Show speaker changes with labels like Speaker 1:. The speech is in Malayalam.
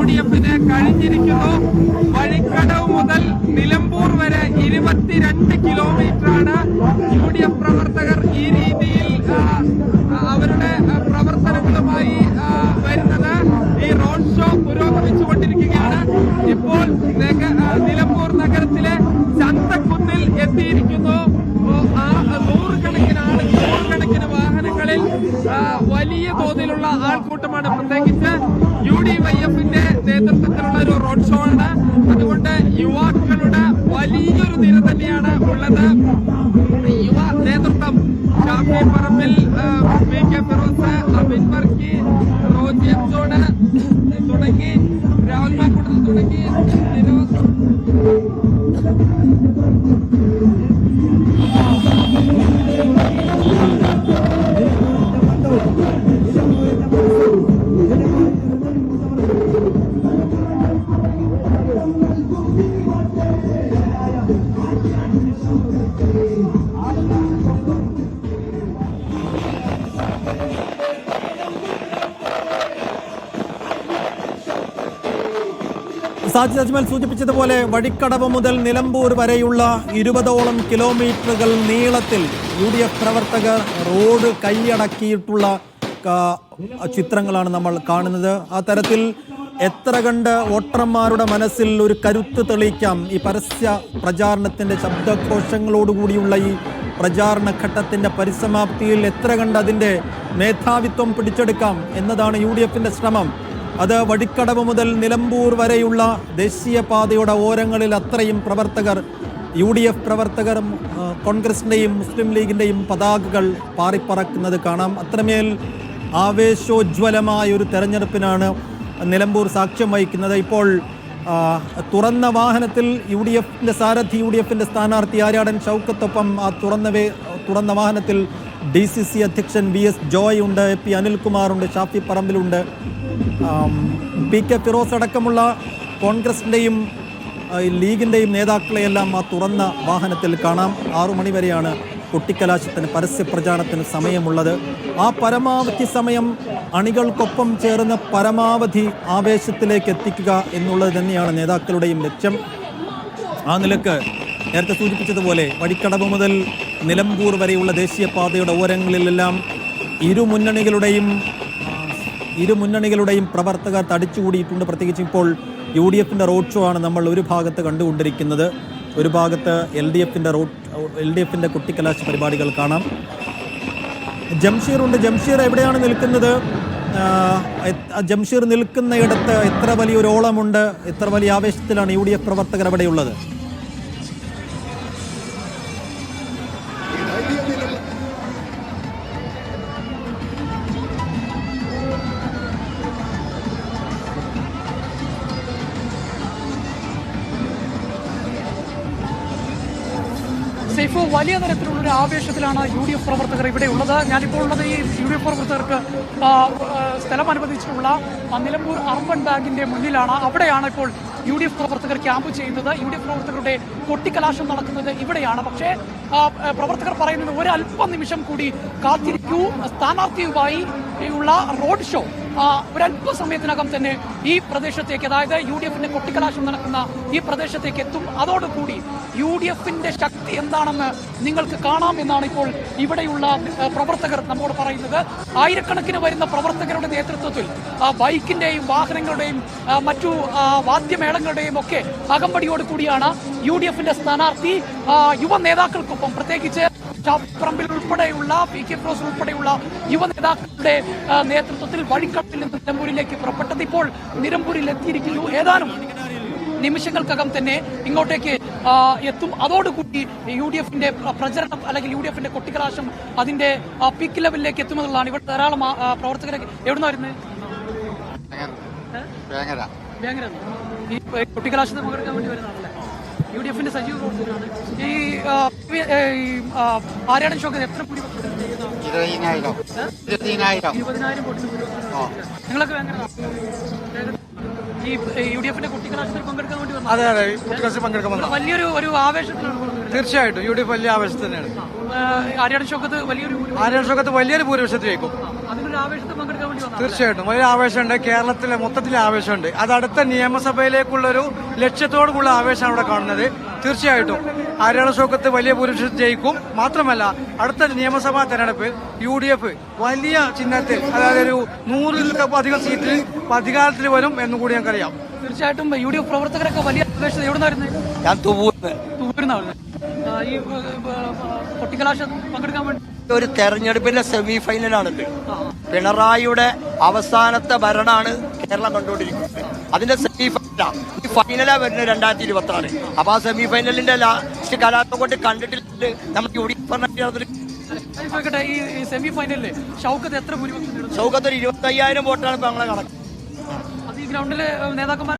Speaker 1: UDF-ന് കഴിഞ്ഞിരിക്കുന്നു. വഴിക്കടവ് മുതൽ നിലമ്പൂർ വരെ 22 കിലോമീറ്ററാണ് UDF പ്രവർത്തകർ ഈ രീതിയിൽ അവരുടെ പ്രവർത്തനങ്ങളുമായി വരുന്നത്. ഈ റോഡ് ഷോ പുരോഗമിച്ചുകൊണ്ടിരിക്കുകയാണ്. ഇപ്പോൾ നിലമ്പൂർ നഗരത്തിലെ ചന്തക്കുന്നിൽ എത്തിയിരിക്കുന്നു. നൂറുകണക്കിന് വാഹനങ്ങളിൽ വലിയ തോതിലുള്ള ആൾക്കൂട്ടമാണ്. പ്രത്യേകിച്ച് UDYF-ന്റെ നേതൃത്വത്തിലുള്ള ഒരു റോഡ് ഷോ ആണ്. അതുകൊണ്ട് യുവാക്കളുടെ വലിയൊരു നിര തന്നെയാണ് ഉള്ളത്. യുവ നേതൃത്വം ഷാഫി പറമ്പിൽ, PK ഫിറോസ്, അബിൻ വർക്കി, റോജി എംസോഡ് തുടങ്ങി രാഹുൽ മാക്കൂട്ടത്തിൽ തുടങ്ങി
Speaker 2: സാജിദ് അജ്മൽ സൂചിപ്പിച്ചതുപോലെ വഴിക്കടവ് മുതൽ നിലമ്പൂർ വരെയുള്ള 20ഓളം കിലോമീറ്ററുകൾ നീളത്തിൽ UDF പ്രവർത്തകർ റോഡ് കൈയടക്കിയിട്ടുള്ള ചിത്രങ്ങളാണ് നമ്മൾ കാണുന്നത്. ആ തരത്തിൽ എത്ര കണ്ട് വോട്ടർമാരുടെ മനസ്സിൽ ഒരു കരുത്ത് തെളിയിക്കാം. ഈ പരസ്യ പ്രചാരണത്തിൻ്റെ ശബ്ദഘോഷങ്ങളോടുകൂടിയുള്ള ഈ പ്രചാരണ ഘട്ടത്തിൻ്റെ പരിസമാപ്തിയിൽ എത്ര കണ്ട് അതിൻ്റെ മേധാവിത്വം പിടിച്ചെടുക്കാം എന്നതാണ് UDF-ന്റെ ശ്രമം. അത് വഴിക്കടവ് മുതൽ നിലമ്പൂർ വരെയുള്ള ദേശീയപാതയുടെ ഓരങ്ങളിൽ അത്രയും പ്രവർത്തകർ, UDF പ്രവർത്തകർ കോൺഗ്രസിൻ്റെയും മുസ്ലിം ലീഗിൻ്റെയും പതാകകൾ പാറിപ്പറക്കുന്നത് കാണാം. അത്രമേൽ ആവേശോജ്വലമായ ഒരു തെരഞ്ഞെടുപ്പിനാണ് നിലമ്പൂർ സാക്ഷ്യം വഹിക്കുന്നത്. ഇപ്പോൾ തുറന്ന വാഹനത്തിൽ UDF-ന്റെ സാരഥി, UDF-ന്റെ സ്ഥാനാർത്ഥി ആര്യാടൻ ഷൗക്കത്തൊപ്പം ആ തുറന്ന വാഹനത്തിൽ DCC അധ്യക്ഷൻ VS ജോയ് ഉണ്ട്, AP അനിൽകുമാറുണ്ട്, ഷാഫി പറമ്പിലുണ്ട്, PK ഫിറോസ് അടക്കമുള്ള കോൺഗ്രസിൻ്റെയും ലീഗിൻ്റെയും നേതാക്കളെയെല്ലാം ആ തുറന്ന വാഹനത്തിൽ കാണാം. 6 മണി വരെയാണ് കൊട്ടിക്കലാശത്തിന് പരസ്യപ്രചാരണത്തിന് സമയമുള്ളത്. ആ പരമാവധി സമയം അണികൾക്കൊപ്പം ചേർന്ന് പരമാവധി ആവേശത്തിലേക്ക് എത്തിക്കുക എന്നുള്ളത് തന്നെയാണ് നേതാക്കളുടെയും ലക്ഷ്യം. ആ നിലക്ക് നേരത്തെ സൂചിപ്പിച്ചതുപോലെ വഴിക്കടവ് മുതൽ നിലമ്പൂർ വരെയുള്ള ദേശീയപാതയുടെ ഓരങ്ങളിലെല്ലാം ഇരു മുന്നണികളുടെയും പ്രവർത്തകർ തടിച്ചുകൂടിയിട്ടുണ്ട്. പ്രത്യേകിച്ച് ഇപ്പോൾ UDF-ന്റെ റോഡ് ഷോ ആണ് നമ്മൾ ഒരു ഭാഗത്ത് കണ്ടുകൊണ്ടിരിക്കുന്നത്. ഒരു ഭാഗത്ത് LDF-ന്റെ കുട്ടിക്കലാശ പരിപാടികൾ കാണാം. ജംഷീറുണ്ട്. ജംഷീർ എവിടെയാണ് നിൽക്കുന്നത്? ജംഷീർ നിൽക്കുന്നയിടത്ത് എത്ര വലിയൊരു ഓളമുണ്ട്, എത്ര വലിയ ആവേശത്തിലാണ് UDF പ്രവർത്തകർ അവിടെയുള്ളത്?
Speaker 3: സൈഫു, വലിയ തരത്തിലുള്ളൊരു ആവേശത്തിലാണ് UDF പ്രവർത്തകർ ഇവിടെ ഉള്ളത്. ഞാനിപ്പോൾ ഉള്ളത് ഈ UDF പ്രവർത്തകർക്ക് സ്ഥലം അനുവദിച്ചിട്ടുള്ള നിലമ്പൂർ അർബൻ ബാങ്കിന്റെ മുന്നിലാണ്. അവിടെയാണ് ഇപ്പോൾ UDF പ്രവർത്തകർ ക്യാമ്പ് ചെയ്യുന്നത്. UDF പ്രവർത്തകരുടെ കൊട്ടിക്കലാശം നടക്കുന്നത് ഇവിടെയാണ്. പക്ഷേ പ്രവർത്തകർ പറയുന്നത് ഒരല്പം നിമിഷം കൂടി കാത്തിരിക്കൂ, സ്ഥാനാർത്ഥിയുമായി ഉള്ള റോഡ് ഷോ ഒരല്പസമയത്തിനകം തന്നെ ഈ പ്രദേശത്തേക്ക്, അതായത് UDF-ന്റെ കൊട്ടിക്കലാശം നടക്കുന്ന ഈ പ്രദേശത്തേക്ക് എത്തും. അതോടുകൂടി UDF-ന്റെ ശക്തി എന്താണെന്ന് നിങ്ങൾക്ക് കാണാം എന്നാണ് ഇപ്പോൾ ഇവിടെയുള്ള പ്രവർത്തകർ നമ്മോട് പറയുന്നത്. ആയിരക്കണക്കിന് വരുന്ന പ്രവർത്തകരുടെ നേതൃത്വത്തിൽ ബൈക്കിന്റെയും വാഹനങ്ങളുടെയും മറ്റു വാദ്യമേളങ്ങളുടെയും ഒക്കെ അകമ്പടിയോട് കൂടിയാണ് UDF-ന്റെ സ്ഥാനാർത്ഥി യുവ നേതാക്കൾക്കൊപ്പം, പ്രത്യേകിച്ച് പറമ്പിൽ ഉൾപ്പെടെയുള്ള PK ഫിറോസ് ഉൾപ്പെടെയുള്ള യുവ നേതാക്കളുടെ നേതൃത്വത്തിൽ വഴിക്കടവിൽ നിന്ന് നിലമ്പൂരിലേക്ക് പുറപ്പെട്ടത് ഇപ്പോൾ നിലമ്പൂരിൽ എത്തിയിരിക്കുന്നു. ഏതാനും നിമിഷങ്ങൾക്കകം തന്നെ ഇങ്ങോട്ടേക്ക് എത്തും. അതോടുകൂടി UDF-ന്റെ പ്രചരണം അല്ലെങ്കിൽ UDF-ന്റെ കൊട്ടിക്കലാശം അതിന്റെ പീക്ക് ലെവലിലേക്ക് എത്തുമെന്നുള്ളതാണ്. ഇവിടെ ധാരാളം പ്രവർത്തകരെ എവിടുന്ന വരുന്നത്? ഈ കൊട്ടിക്കലാശത്തിൽ പങ്കെടുക്കാൻ വേണ്ടി വരുന്നതാണല്ലേ? UDF-ന്റെ സജീവ പ്രവർത്തകരാണ്. ഈ ആര്യാടൻ ഷോക്ക് എത്ര കൂടി 20,000 കോടി നിങ്ങളൊക്കെ ഈ UDF-ന്റെ കുട്ടിക്കലാശത്തിൽ പങ്കെടുക്കാൻ വേണ്ടി വന്നു?
Speaker 4: അതെ, കുട്ടിക്കലാശത്തിൽ പങ്കെടുക്കാൻ വന്നു.
Speaker 3: വലിയൊരു ആവേശത്തിലാണ്.
Speaker 4: തീർച്ചയായിട്ടും UDF വലിയ ആവേശം തന്നെയാണ്.
Speaker 3: ആര്യാടൻ ഷൗക്കത്ത്
Speaker 4: വലിയൊരു ഭൂരിപക്ഷത്തിൽ ജയിക്കും.
Speaker 3: അതിനൊരു ആവേശത്തിൽ പങ്കെടുക്കാൻ വേണ്ടി വന്നതാണ്.
Speaker 4: തീർച്ചയായിട്ടും വലിയ ആവേശമുണ്ട്. കേരളത്തിലെ മൊത്തത്തിലെ ആവേശമുണ്ട്. അത് അടുത്ത നിയമസഭയിലേക്കുള്ളൊരു ലക്ഷ്യത്തോടുള്ള ആവേശമാണ് ഇവിടെ കാണുന്നത്. തീർച്ചയായിട്ടും ആര്യാടൻ ഷൗക്കത്ത് വലിയ ഭൂരിപക്ഷത്തിൽ ജയിക്കും. മാത്രമല്ല അടുത്ത നിയമസഭാ തെരഞ്ഞെടുപ്പിൽ UDF വലിയ ചിഹ്നത്തിൽ, അതായത് ഒരു 100-ൽ സീറ്റിൽ അധികാരത്തിൽ വരും എന്നുകൂടി ഞങ്ങൾക്കറിയാം.
Speaker 3: തീർച്ചയായിട്ടും UDF പ്രവർത്തകരൊക്കെ വലിയ ആവേശം. എവിടെ നിന്നായിരുന്നു?
Speaker 5: ഞാൻ തൂവൂർന്ന്.
Speaker 3: ഈ കൊട്ടിക്കലാശം പങ്കെടുക്കാൻ വേണ്ടി
Speaker 5: ഒരു തെരഞ്ഞെടുപ്പിന്റെ സെമി ഫൈനലാണിത്. പിണറായിയുടെ അവസാനത്തെ ഭരണമാണ് കേരളം കണ്ടുകൊണ്ടിരിക്കുന്നത്. അതിന്റെ സെമി ഫൈനലാണ്. ഈ ഫൈനലാ വരുന്നത് 2026. അപ്പൊ ആ സെമി ഫൈനലിന്റെ ലാസ്റ്റ് കലാപം കൊണ്ട് കണ്ടിട്ടില്ല നമ്മൾ UDF.
Speaker 3: ഈ സെമി ഫൈനലില് ഷൗക്കത്ത് എത്ര ഭൂരിപക്ഷം?
Speaker 5: ഷൗക്കത്ത് 25,000 വോട്ടാണ് ഇപ്പൊ ഞങ്ങളെ കണക്ക്.
Speaker 3: അത് ഈ ഗ്രൗണ്ടിലെ നേതാക്കന്മാർ